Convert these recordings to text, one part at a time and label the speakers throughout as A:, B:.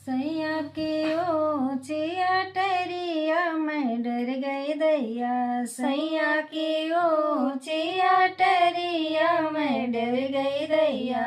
A: सैया की ऊंची अटरिया मैं डर गई दैया। सैया की ऊंची अटरिया मैं डर गई दैया।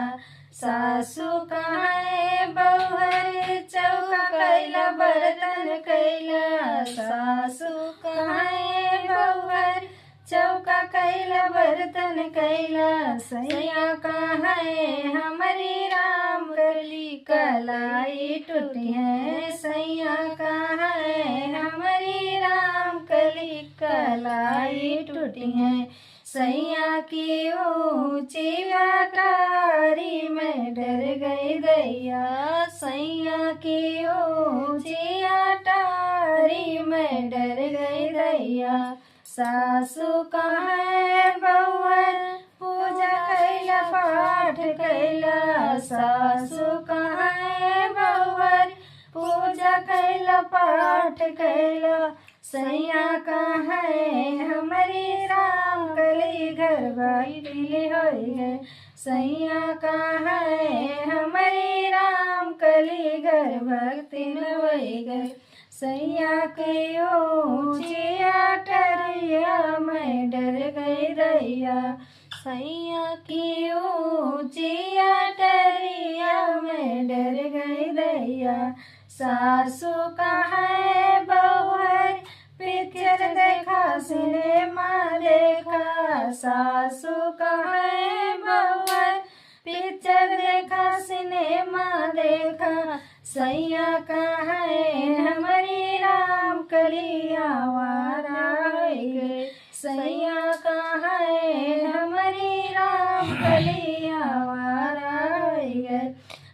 A: सासू कहाँ है बहुर चौका कैला बर्तन कैला। सासू कहाँ है बहुर चौका कैला बर्तन कैला। सैया कहाँ है हमारी राम कली कलाई टूटी है। सैया कहाँ है हमारी राम कली कलाई टूटी है। सैया की ऊंची अटारी में डर गई दैया। सैया की ऊंची अटारी में डर गई दैया। सासू कहाँ है बहुर पूजा कैला पाठ कैला। सासू कहाँ है बहुर पूजा कैला पाठ कैला। सैया कहाँ है हमारी राम कली घर बैठी हो गए। सैया कहाँ है हमारी राम कली घर भक्ति हो गए। सैया के ऊंची अटरिया मैं डर गई दैया। सैया की ऊंची अटरिया मैं डर गई दैया। सासू कहाँ है बहुर पिक्चर देखा सिनेमा देखा। सासू कहाँ है बहुर पिक्चर देखा सिनेमा देखा। सैया कहाँ है हमारी राम कली आवारा गए। सैया कहाँ है हमारी राम कली आवारा गए।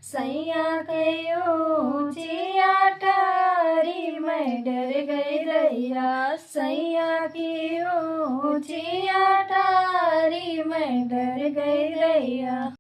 A: सैया के ऊंची अटारी मैं डर गई दैया। सैया की ऊंची अटारी मैं डर गई दैया।